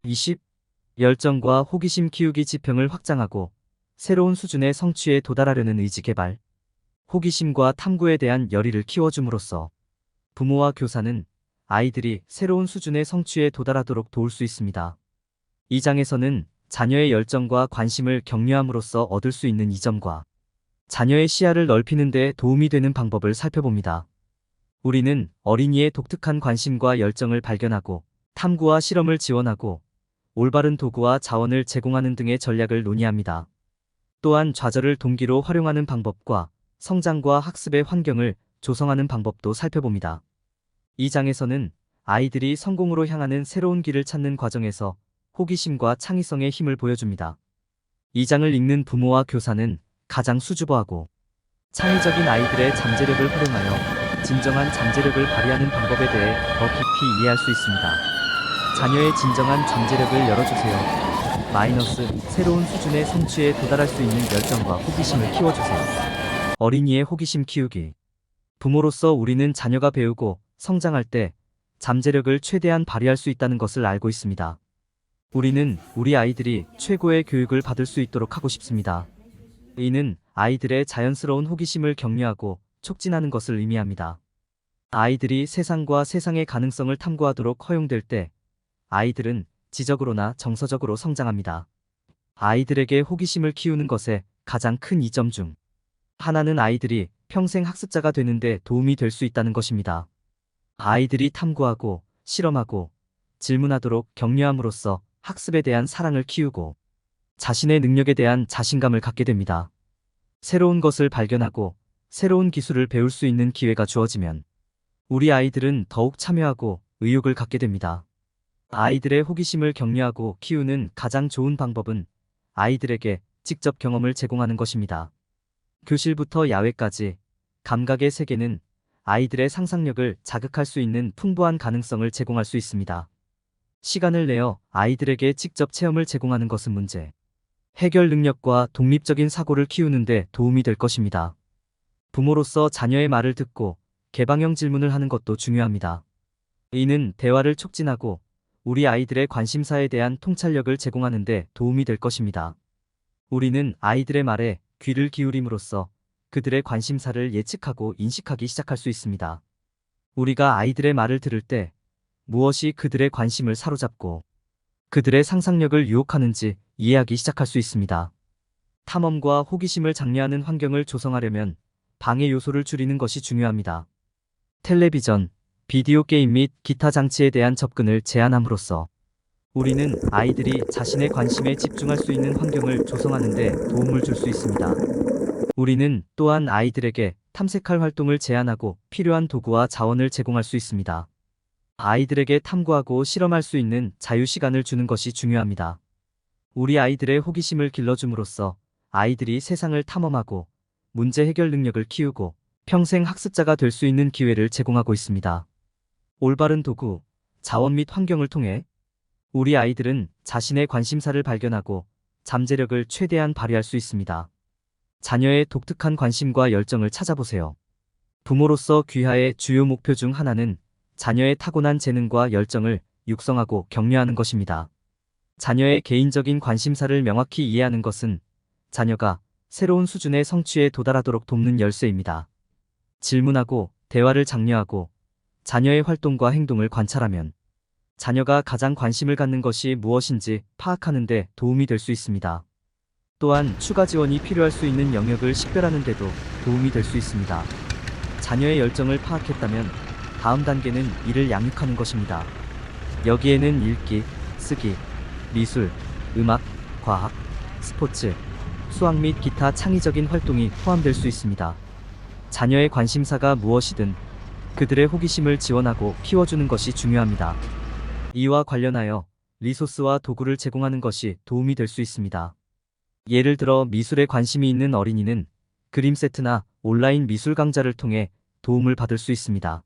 20. 열정과 호기심 키우기 지평을 확장하고 새로운 수준의 성취에 도달하려는 의지 개발. 호기심과 탐구에 대한 열의를 키워줌으로써 부모와 교사는 아이들이 새로운 수준의 성취에 도달하도록 도울 수 있습니다. 이 장에서는 자녀의 열정과 관심을 격려함으로써 얻을 수 있는 이점과 자녀의 시야를 넓히는 데 도움이 되는 방법을 살펴봅니다. 우리는 어린이의 독특한 관심과 열정을 발견하고 탐구와 실험을 지원하고 올바른 도구와 자원을 제공하는 등의 전략을 논의합니다. 또한 좌절을 동기로 활용하는 방법과 성장과 학습의 환경을 조성하는 방법도 살펴봅니다. 이 장에서는 아이들이 성공으로 향하는 새로운 길을 찾는 과정에서 호기심과 창의성의 힘을 보여줍니다. 이 장을 읽는 부모와 교사는 가장 수줍어하고 창의적인 아이들의 잠재력을 활용하여 진정한 잠재력을 발휘하는 방법에 대해 더 깊이 이해할 수 있습니다. 자녀의 진정한 잠재력을 열어주세요. 새로운 수준의 성취에 도달할 수 있는 열정과 호기심을 키워주세요. 어린이의 호기심 키우기. 부모로서 우리는 자녀가 배우고 성장할 때 잠재력을 최대한 발휘할 수 있다는 것을 알고 있습니다. 우리는 우리 아이들이 최고의 교육을 받을 수 있도록 하고 싶습니다. 이는 아이들의 자연스러운 호기심을 격려하고 촉진하는 것을 의미합니다. 아이들이 세상과 세상의 가능성을 탐구하도록 허용될 때 아이들은 지적으로나 정서적으로 성장합니다. 아이들에게 호기심을 키우는 것의 가장 큰 이점 중 하나는 아이들이 평생 학습자가 되는 데 도움이 될 수 있다는 것입니다. 아이들이 탐구하고 실험하고 질문하도록 격려함으로써 학습에 대한 사랑을 키우고 자신의 능력에 대한 자신감을 갖게 됩니다. 새로운 것을 발견하고 새로운 기술을 배울 수 있는 기회가 주어지면 우리 아이들은 더욱 참여하고 의욕을 갖게 됩니다. 아이들의 호기심을 격려하고 키우는 가장 좋은 방법은 아이들에게 직접 경험을 제공하는 것입니다. 교실부터 야외까지 감각의 세계는 아이들의 상상력을 자극할 수 있는 풍부한 가능성을 제공할 수 있습니다. 시간을 내어 아이들에게 직접 체험을 제공하는 것은 문제 해결 능력과 독립적인 사고를 키우는 데 도움이 될 것입니다. 부모로서 자녀의 말을 듣고 개방형 질문을 하는 것도 중요합니다. 이는 대화를 촉진하고 우리 아이들의 관심사에 대한 통찰력을 제공하는 데 도움이 될 것입니다. 우리는 아이들의 말에 귀를 기울임으로써 그들의 관심사를 예측하고 인식하기 시작할 수 있습니다. 우리가 아이들의 말을 들을 때 무엇이 그들의 관심을 사로잡고 그들의 상상력을 유혹하는지 이해하기 시작할 수 있습니다. 탐험과 호기심을 장려하는 환경을 조성하려면 방해 요소를 줄이는 것이 중요합니다. 텔레비전, 비디오 게임 및 기타 장치에 대한 접근을 제한함으로써 우리는 아이들이 자신의 관심에 집중할 수 있는 환경을 조성하는 데 도움을 줄 수 있습니다. 우리는 또한 아이들에게 탐색할 활동을 제한하고 필요한 도구와 자원을 제공할 수 있습니다. 아이들에게 탐구하고 실험할 수 있는 자유 시간을 주는 것이 중요합니다. 우리 아이들의 호기심을 길러줌으로써 아이들이 세상을 탐험하고 문제 해결 능력을 키우고 평생 학습자가 될 수 있는 기회를 제공하고 있습니다. 올바른 도구, 자원 및 환경을 통해 우리 아이들은 자신의 관심사를 발견하고 잠재력을 최대한 발휘할 수 있습니다. 자녀의 독특한 관심과 열정을 찾아보세요. 부모로서 귀하의 주요 목표 중 하나는 자녀의 타고난 재능과 열정을 육성하고 격려하는 것입니다. 자녀의 개인적인 관심사를 명확히 이해하는 것은 자녀가 새로운 수준의 성취에 도달하도록 돕는 열쇠입니다. 질문하고 대화를 장려하고 자녀의 활동과 행동을 관찰하면 자녀가 가장 관심을 갖는 것이 무엇인지 파악하는 데 도움이 될 수 있습니다. 또한 추가 지원이 필요할 수 있는 영역을 식별하는 데도 도움이 될 수 있습니다. 자녀의 열정을 파악했다면 다음 단계는 이를 양육하는 것입니다. 여기에는 읽기, 쓰기, 미술, 음악, 과학, 스포츠, 수학 및 기타 창의적인 활동이 포함될 수 있습니다. 자녀의 관심사가 무엇이든 그들의 호기심을 지원하고 키워주는 것이 중요합니다. 이와 관련하여 리소스와 도구를 제공하는 것이 도움이 될 수 있습니다. 예를 들어 미술에 관심이 있는 어린이는 그림 세트나 온라인 미술 강좌를 통해 도움을 받을 수 있습니다.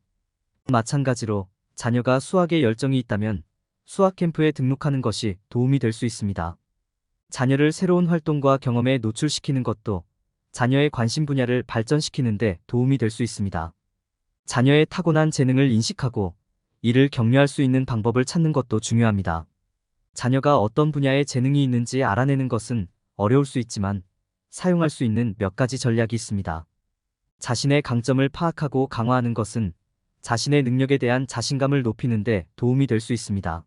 마찬가지로 자녀가 수학에 열정이 있다면 수학 캠프에 등록하는 것이 도움이 될 수 있습니다. 자녀를 새로운 활동과 경험에 노출시키는 것도 자녀의 관심 분야를 발전시키는 데 도움이 될 수 있습니다. 자녀의 타고난 재능을 인식하고 이를 격려할 수 있는 방법을 찾는 것도 중요합니다. 자녀가 어떤 분야에 재능이 있는지 알아내는 것은 어려울 수 있지만 사용할 수 있는 몇 가지 전략이 있습니다. 자신의 강점을 파악하고 강화하는 것은 자신의 능력에 대한 자신감을 높이는 데 도움이 될 수 있습니다.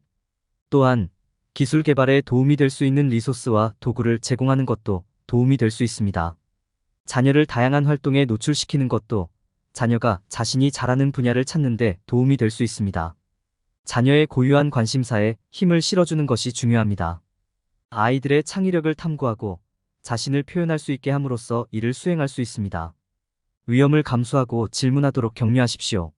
또한 기술 개발에 도움이 될 수 있는 리소스와 도구를 제공하는 것도 도움이 될 수 있습니다. 자녀를 다양한 활동에 노출시키는 것도 자녀가 자신이 잘하는 분야를 찾는 데 도움이 될 수 있습니다. 자녀의 고유한 관심사에 힘을 실어주는 것이 중요합니다. 아이들의 창의력을 탐구하고 자신을 표현할 수 있게 함으로써 이를 수행할 수 있습니다. 위험을 감수하고 질문하도록 격려하십시오.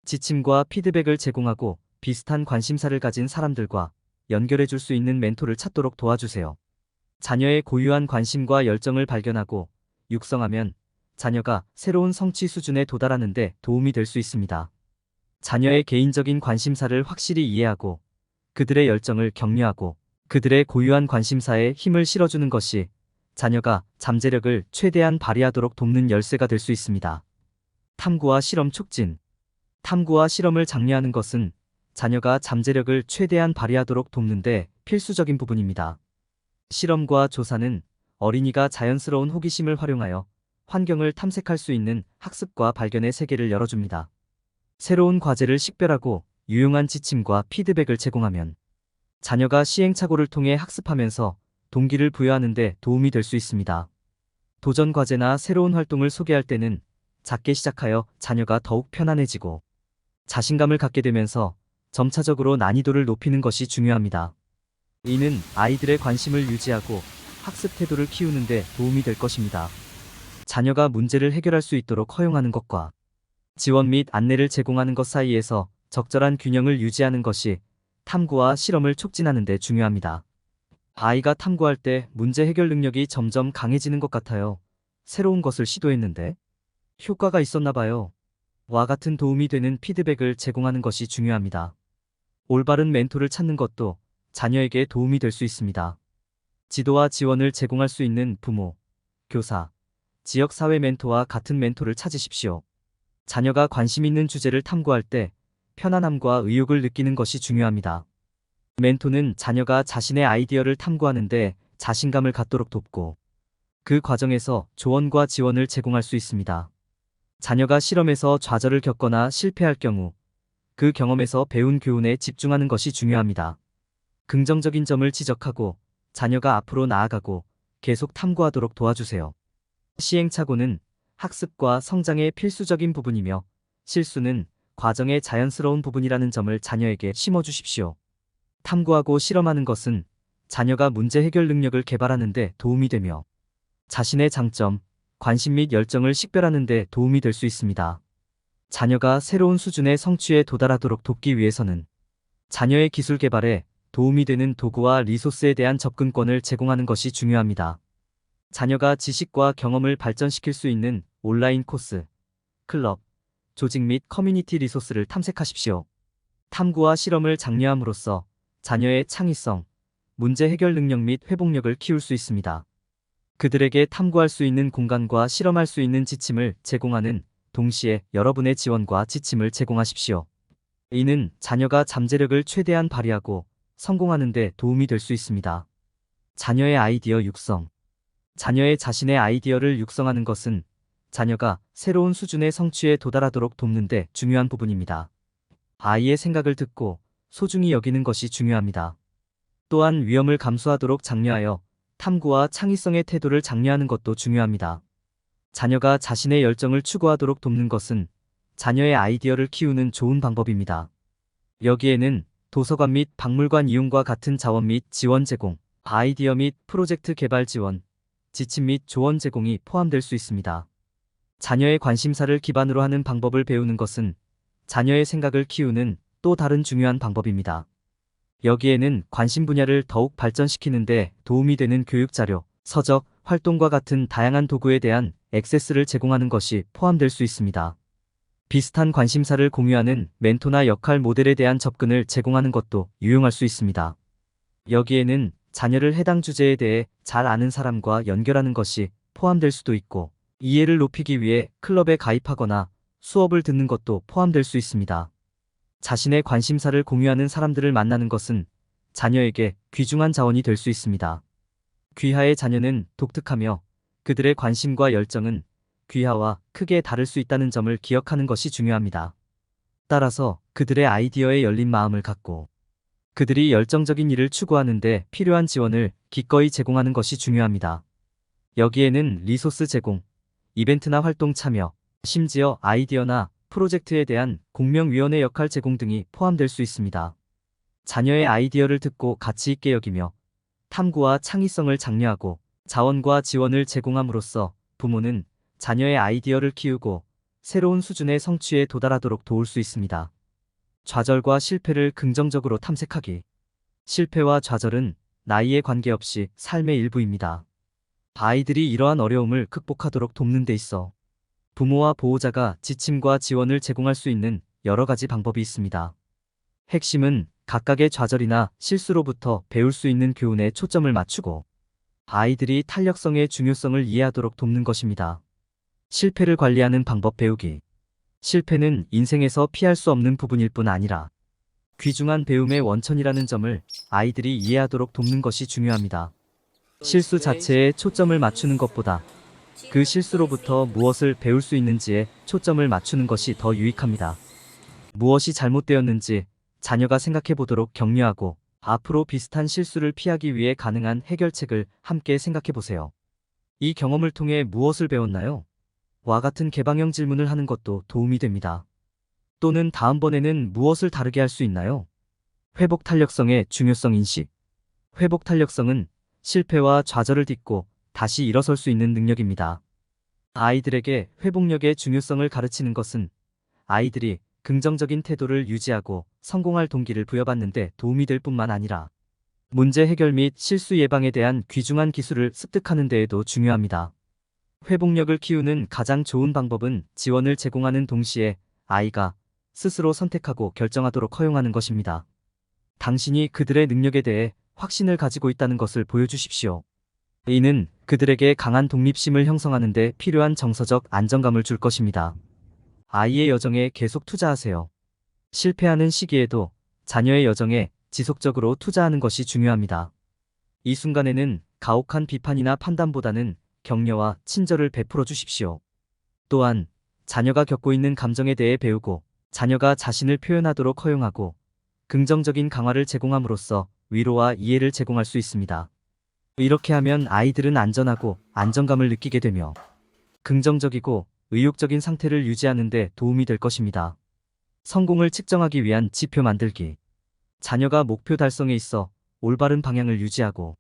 지침과 피드백을 제공하고 비슷한 관심사를 가진 사람들과 연결해 줄 수 있는 멘토를 찾도록 도와주세요. 자녀의 고유한 관심과 열정을 발견하고 육성하면 자녀가 새로운 성취 수준에 도달하는 데 도움이 될 수 있습니다. 자녀의 개인적인 관심사를 확실히 이해하고 그들의 열정을 격려하고 그들의 고유한 관심사에 힘을 실어주는 것이 자녀가 잠재력을 최대한 발휘하도록 돕는 열쇠가 될 수 있습니다. 탐구와 실험 촉진. 탐구와 실험을 장려하는 것은 자녀가 잠재력을 최대한 발휘하도록 돕는 데 필수적인 부분입니다. 실험과 조사는 어린이가 자연스러운 호기심을 활용하여 환경을 탐색할 수 있는 학습과 발견의 세계를 열어줍니다. 새로운 과제를 식별하고 유용한 지침과 피드백을 제공하면 자녀가 시행착오를 통해 학습하면서 동기를 부여하는 데 도움이 될 수 있습니다. 도전 과제나 새로운 활동을 소개할 때는 작게 시작하여 자녀가 더욱 편안해지고 자신감을 갖게 되면서 점차적으로 난이도를 높이는 것이 중요합니다. 이는 아이들의 관심을 유지하고 학습 태도를 키우는 데 도움이 될 것입니다. 자녀가 문제를 해결할 수 있도록 허용하는 것과 지원 및 안내를 제공하는 것 사이에서 적절한 균형을 유지하는 것이 탐구와 실험을 촉진하는 데 중요합니다. 아이가 탐구할 때 문제 해결 능력이 점점 강해지는 것 같아요. 새로운 것을 시도했는데 효과가 있었나 봐요. 와 같은 도움이 되는 피드백을 제공하는 것이 중요합니다. 올바른 멘토를 찾는 것도 자녀에게 도움이 될 수 있습니다. 지도와 지원을 제공할 수 있는 부모, 교사, 지역사회 멘토와 같은 멘토를 찾으십시오. 자녀가 관심 있는 주제를 탐구할 때 편안함과 의욕을 느끼는 것이 중요합니다. 멘토는 자녀가 자신의 아이디어를 탐구하는데 자신감을 갖도록 돕고 그 과정에서 조언과 지원을 제공할 수 있습니다. 자녀가 실험에서 좌절을 겪거나 실패할 경우 그 경험에서 배운 교훈에 집중하는 것이 중요합니다. 긍정적인 점을 지적하고 자녀가 앞으로 나아가고 계속 탐구하도록 도와주세요. 시행착오는 학습과 성장의 필수적인 부분이며 실수는 과정의 자연스러운 부분이라는 점을 자녀에게 심어주십시오. 탐구하고 실험하는 것은 자녀가 문제 해결 능력을 개발하는 데 도움이 되며 자신의 장점, 관심 및 열정을 식별하는 데 도움이 될 수 있습니다. 자녀가 새로운 수준의 성취에 도달하도록 돕기 위해서는 자녀의 기술 개발에 도움이 되는 도구와 리소스에 대한 접근권을 제공하는 것이 중요합니다. 자녀가 지식과 경험을 발전시킬 수 있는 온라인 코스, 클럽, 조직 및 커뮤니티 리소스를 탐색하십시오. 탐구와 실험을 장려함으로써 자녀의 창의성, 문제 해결 능력 및 회복력을 키울 수 있습니다. 그들에게 탐구할 수 있는 공간과 실험할 수 있는 지침을 제공하는 동시에 여러분의 지원과 지침을 제공하십시오. 이는 자녀가 잠재력을 최대한 발휘하고 성공하는 데 도움이 될 수 있습니다. 자녀의 아이디어 육성. 자녀의 자신의 아이디어를 육성하는 것은 자녀가 새로운 수준의 성취에 도달하도록 돕는 데 중요한 부분입니다. 아이의 생각을 듣고 소중히 여기는 것이 중요합니다. 또한 위험을 감수하도록 장려하여 탐구와 창의성의 태도를 장려하는 것도 중요합니다. 자녀가 자신의 열정을 추구하도록 돕는 것은 자녀의 아이디어를 키우는 좋은 방법입니다. 여기에는 도서관 및 박물관 이용과 같은 자원 및 지원 제공, 아이디어 및 프로젝트 개발 지원, 지침 및 조언 제공이 포함될 수 있습니다. 자녀의 관심사를 기반으로 하는 방법을 배우는 것은 자녀의 생각을 키우는 또 다른 중요한 방법입니다. 여기에는 관심 분야를 더욱 발전시키는 데 도움이 되는 교육 자료, 서적, 활동과 같은 다양한 도구에 대한 액세스를 제공하는 것이 포함될 수 있습니다. 비슷한 관심사를 공유하는 멘토나 역할 모델에 대한 접근을 제공하는 것도 유용할 수 있습니다. 여기에는 자녀를 해당 주제에 대해 잘 아는 사람과 연결하는 것이 포함될 수도 있고, 이해를 높이기 위해 클럽에 가입하거나 수업을 듣는 것도 포함될 수 있습니다. 자신의 관심사를 공유하는 사람들을 만나는 것은 자녀에게 귀중한 자원이 될 수 있습니다. 귀하의 자녀는 독특하며 그들의 관심과 열정은 귀하와 크게 다를 수 있다는 점을 기억하는 것이 중요합니다. 따라서 그들의 아이디어에 열린 마음을 갖고 그들이 열정적인 일을 추구하는데 필요한 지원을 기꺼이 제공하는 것이 중요합니다. 여기에는 리소스 제공, 이벤트나 활동 참여, 심지어 아이디어나 프로젝트에 대한 공명위원회 역할 제공 등이 포함될 수 있습니다. 자녀의 아이디어를 듣고 가치 있게 여기며 탐구와 창의성을 장려하고 자원과 지원을 제공함으로써 부모는 자녀의 아이디어를 키우고 새로운 수준의 성취에 도달하도록 도울 수 있습니다. 좌절과 실패를 긍정적으로 탐색하기. 실패와 좌절은 나이에 관계없이 삶의 일부입니다. 아이들이 이러한 어려움을 극복하도록 돕는 데 있어 부모와 보호자가 지침과 지원을 제공할 수 있는 여러 가지 방법이 있습니다. 핵심은 각각의 좌절이나 실수로부터 배울 수 있는 교훈에 초점을 맞추고 아이들이 탄력성의 중요성을 이해하도록 돕는 것입니다. 실패를 관리하는 방법 배우기. 실패는 인생에서 피할 수 없는 부분일 뿐 아니라 귀중한 배움의 원천이라는 점을 아이들이 이해하도록 돕는 것이 중요합니다. 실수 자체에 초점을 맞추는 것보다 그 실수로부터 무엇을 배울 수 있는지에 초점을 맞추는 것이 더 유익합니다. 무엇이 잘못되었는지 자녀가 생각해 보도록 격려하고 앞으로 비슷한 실수를 피하기 위해 가능한 해결책을 함께 생각해 보세요. 이 경험을 통해 무엇을 배웠나요? 와 같은 개방형 질문을 하는 것도 도움이 됩니다. 또는 다음번에는 무엇을 다르게 할 수 있나요? 회복 탄력성의 중요성 인식. 회복 탄력성은 실패와 좌절을 딛고 다시 일어설 수 있는 능력입니다. 아이들에게 회복력의 중요성을 가르치는 것은 아이들이 긍정적인 태도를 유지하고 성공할 동기를 부여받는 데 도움이 될 뿐만 아니라 문제 해결 및 실수 예방에 대한 귀중한 기술을 습득하는 데에도 중요합니다. 회복력을 키우는 가장 좋은 방법은 지원을 제공하는 동시에 아이가 스스로 선택하고 결정하도록 허용하는 것입니다. 당신이 그들의 능력에 대해 확신을 가지고 있다는 것을 보여주십시오. 이는 그들에게 강한 독립심을 형성하는 데 필요한 정서적 안정감을 줄 것입니다. 아이의 여정에 계속 투자하세요. 실패하는 시기에도 자녀의 여정에 지속적으로 투자하는 것이 중요합니다. 이 순간에는 가혹한 비판이나 판단보다는 격려와 친절을 베풀어 주십시오. 또한 자녀가 겪고 있는 감정에 대해 배우고 자녀가 자신을 표현하도록 허용하고 긍정적인 강화를 제공함으로써 위로와 이해를 제공할 수 있습니다. 이렇게 하면 아이들은 안전하고 안정감을 느끼게 되며 긍정적이고 의욕적인 상태를 유지하는 데 도움이 될 것입니다. 성공을 측정하기 위한 지표 만들기. 자녀가 목표 달성에 있어 올바른 방향을 유지하고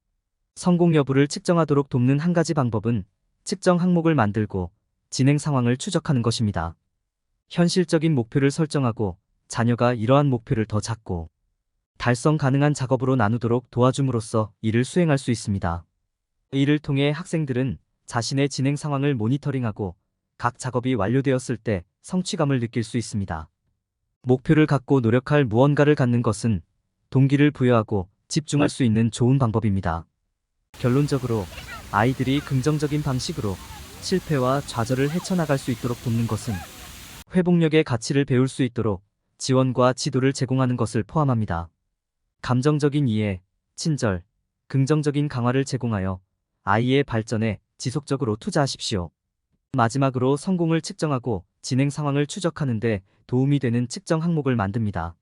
성공 여부를 측정하도록 돕는 한 가지 방법은 측정 항목을 만들고 진행 상황을 추적하는 것입니다. 현실적인 목표를 설정하고 자녀가 이러한 목표를 더 작고 달성 가능한 작업으로 나누도록 도와줌으로써 이를 수행할 수 있습니다. 이를 통해 학생들은 자신의 진행 상황을 모니터링하고 각 작업이 완료되었을 때 성취감을 느낄 수 있습니다. 목표를 갖고 노력할 무언가를 갖는 것은 동기를 부여하고 집중할 수 있는 좋은 방법입니다. 결론적으로 아이들이 긍정적인 방식으로 실패와 좌절을 헤쳐나갈 수 있도록 돕는 것은 회복력의 가치를 배울 수 있도록 지원과 지도를 제공하는 것을 포함합니다. 감정적인 이해, 친절, 긍정적인 강화를 제공하여 아이의 발전에 지속적으로 투자하십시오. 마지막으로 성공을 측정하고 진행 상황을 추적하는 데 도움이 되는 측정 항목을 만듭니다.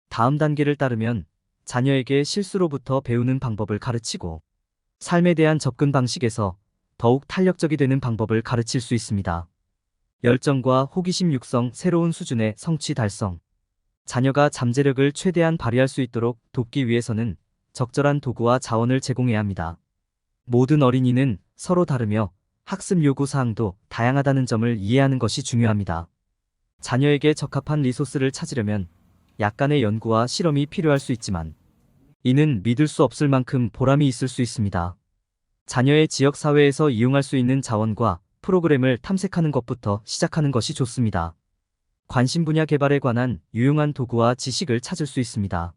다음 단계를 따르면 자녀에게 실수로부터 배우는 방법을 가르치고 삶에 대한 접근 방식에서 더욱 탄력적이 되는 방법을 가르칠 수 있습니다. 열정과 호기심 육성, 새로운 수준의 성취 달성. 자녀가 잠재력을 최대한 발휘할 수 있도록 돕기 위해서는 적절한 도구와 자원을 제공해야 합니다. 모든 어린이는 서로 다르며 학습 요구 사항도 다양하다는 점을 이해하는 것이 중요합니다. 자녀에게 적합한 리소스를 찾으려면 약간의 연구와 실험이 필요할 수 있지만 이는 믿을 수 없을 만큼 보람이 있을 수 있습니다. 자녀의 지역사회에서 이용할 수 있는 자원과 프로그램을 탐색하는 것부터 시작하는 것이 좋습니다. 관심 분야 개발에 관한 유용한 도구와 지식을 찾을 수 있습니다.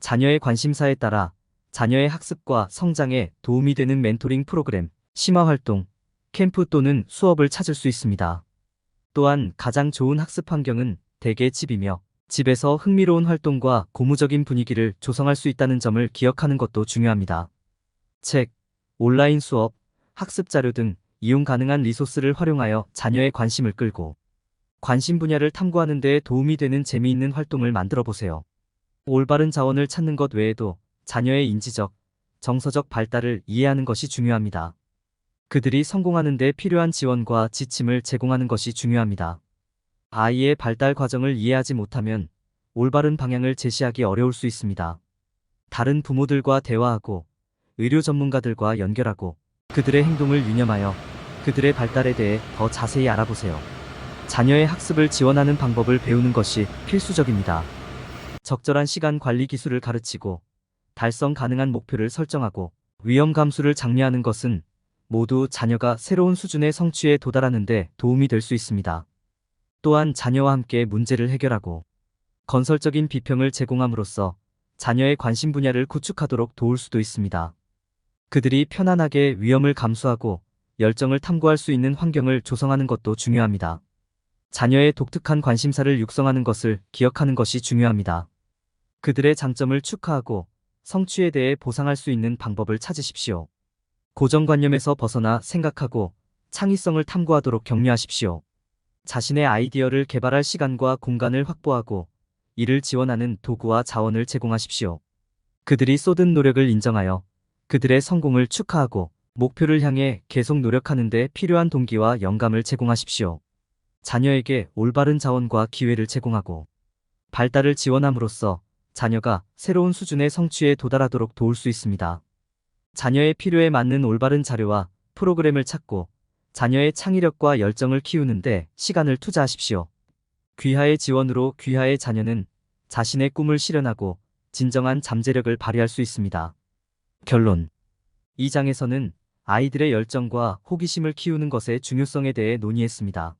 자녀의 관심사에 따라 자녀의 학습과 성장에 도움이 되는 멘토링 프로그램, 심화활동, 캠프 또는 수업을 찾을 수 있습니다. 또한 가장 좋은 학습 환경은 대개 집이며 집에서 흥미로운 활동과 고무적인 분위기를 조성할 수 있다는 점을 기억하는 것도 중요합니다. 책, 온라인 수업, 학습 자료 등 이용 가능한 리소스를 활용하여 자녀의 관심을 끌고 관심 분야를 탐구하는 데 도움이 되는 재미있는 활동을 만들어 보세요. 올바른 자원을 찾는 것 외에도 자녀의 인지적, 정서적 발달을 이해하는 것이 중요합니다. 그들이 성공하는 데 필요한 지원과 지침을 제공하는 것이 중요합니다. 아이의 발달 과정을 이해하지 못하면 올바른 방향을 제시하기 어려울 수 있습니다. 다른 부모들과 대화하고 의료 전문가들과 연결하고 그들의 행동을 유념하여 그들의 발달에 대해 더 자세히 알아보세요. 자녀의 학습을 지원하는 방법을 배우는 것이 필수적입니다. 적절한 시간 관리 기술을 가르치고 달성 가능한 목표를 설정하고 위험 감수를 장려하는 것은 모두 자녀가 새로운 수준의 성취에 도달하는 데 도움이 될 수 있습니다. 또한 자녀와 함께 문제를 해결하고 건설적인 비평을 제공함으로써 자녀의 관심 분야를 구축하도록 도울 수도 있습니다. 그들이 편안하게 위험을 감수하고 열정을 탐구할 수 있는 환경을 조성하는 것도 중요합니다. 자녀의 독특한 관심사를 육성하는 것을 기억하는 것이 중요합니다. 그들의 장점을 축하하고 성취에 대해 보상할 수 있는 방법을 찾으십시오. 고정관념에서 벗어나 생각하고 창의성을 탐구하도록 격려하십시오. 자신의 아이디어를 개발할 시간과 공간을 확보하고 이를 지원하는 도구와 자원을 제공하십시오. 그들이 쏟은 노력을 인정하여 그들의 성공을 축하하고 목표를 향해 계속 노력하는 데 필요한 동기와 영감을 제공하십시오. 자녀에게 올바른 자원과 기회를 제공하고 발달을 지원함으로써 자녀가 새로운 수준의 성취에 도달하도록 도울 수 있습니다. 자녀의 필요에 맞는 올바른 자료와 프로그램을 찾고 자녀의 창의력과 열정을 키우는데 시간을 투자하십시오. 귀하의 지원으로 귀하의 자녀는 자신의 꿈을 실현하고 진정한 잠재력을 발휘할 수 있습니다. 결론. 이 장에서는 아이들의 열정과 호기심을 키우는 것의 중요성에 대해 논의했습니다.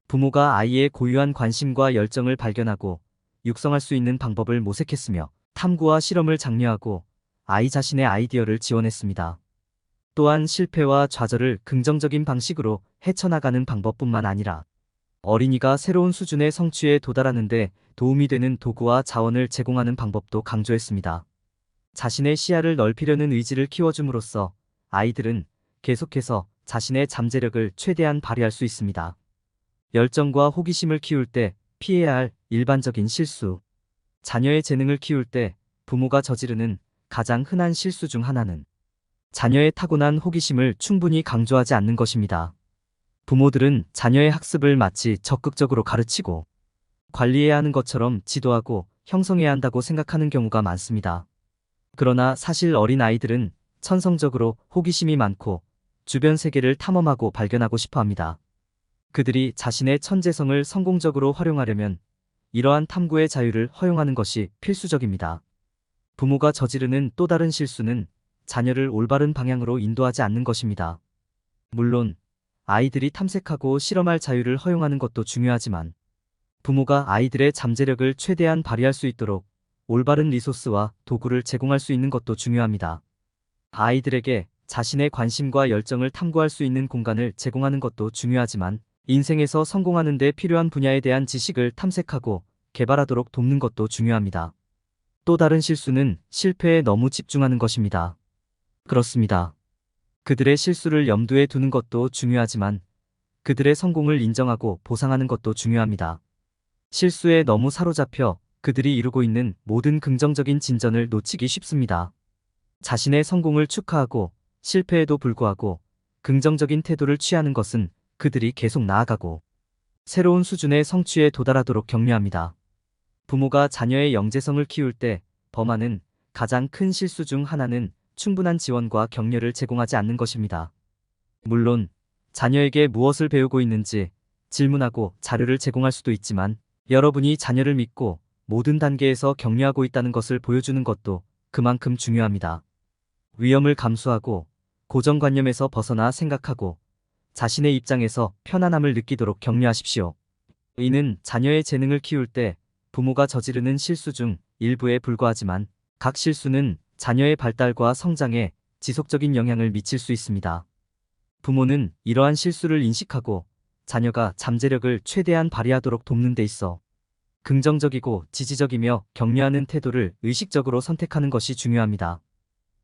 부모가 아이의 고유한 관심과 열정을 발견하고 육성할 수 있는 방법을 모색했으며 탐구와 실험을 장려하고 아이 자신의 아이디어를 지원했습니다. 또한 실패와 좌절을 긍정적인 방식으로 헤쳐나가는 방법뿐만 아니라 어린이가 새로운 수준의 성취에 도달하는 데 도움이 되는 도구와 자원을 제공하는 방법도 강조했습니다. 자신의 시야를 넓히려는 의지를 키워줌으로써 아이들은 계속해서 자신의 잠재력을 최대한 발휘할 수 있습니다. 열정과 호기심을 키울 때 피해야 할 일반적인 실수. 자녀의 재능을 키울 때 부모가 저지르는 가장 흔한 실수 중 하나는 자녀의 타고난 호기심을 충분히 강조하지 않는 것입니다. 부모들은 자녀의 학습을 마치 적극적으로 가르치고 관리해야 하는 것처럼 지도하고 형성해야 한다고 생각하는 경우가 많습니다. 그러나 사실 어린 아이들은 천성적으로 호기심이 많고 주변 세계를 탐험하고 발견하고 싶어 합니다. 그들이 자신의 천재성을 성공적으로 활용하려면 이러한 탐구의 자유를 허용하는 것이 필수적입니다. 부모가 저지르는 또 다른 실수는 자녀를 올바른 방향으로 인도하지 않는 것입니다. 물론 아이들이 탐색하고 실험할 자유를 허용하는 것도 중요하지만 부모가 아이들의 잠재력을 최대한 발휘할 수 있도록 올바른 리소스와 도구를 제공할 수 있는 것도 중요합니다. 아이들에게 자신의 관심과 열정을 탐구할 수 있는 공간을 제공하는 것도 중요하지만 인생에서 성공하는 데 필요한 분야에 대한 지식을 탐색하고 개발하도록 돕는 것도 중요합니다. 또 다른 실수는 실패에 너무 집중하는 것입니다. 그렇습니다. 그들의 실수를 염두에 두는 것도 중요하지만 그들의 성공을 인정하고 보상하는 것도 중요합니다. 실수에 너무 사로잡혀 그들이 이루고 있는 모든 긍정적인 진전을 놓치기 쉽습니다. 자신의 성공을 축하하고 실패에도 불구하고 긍정적인 태도를 취하는 것은 그들이 계속 나아가고 새로운 수준의 성취에 도달하도록 격려합니다. 부모가 자녀의 영재성을 키울 때 범하는 가장 큰 실수 중 하나는 충분한 지원과 격려를 제공하지 않는 것입니다. 물론 자녀에게 무엇을 배우고 있는지 질문하고 자료를 제공할 수도 있지만 여러분이 자녀를 믿고 모든 단계에서 격려하고 있다는 것을 보여주는 것도 그만큼 중요합니다. 위험을 감수하고 고정관념에서 벗어나 생각하고 자신의 입장에서 편안함을 느끼도록 격려하십시오. 이는 자녀의 재능을 키울 때 부모가 저지르는 실수 중 일부에 불과하지만 각 실수는 자녀의 발달과 성장에 지속적인 영향을 미칠 수 있습니다. 부모는 이러한 실수를 인식하고 자녀가 잠재력을 최대한 발휘하도록 돕는 데 있어 긍정적이고 지지적이며 격려하는 태도를 의식적으로 선택하는 것이 중요합니다.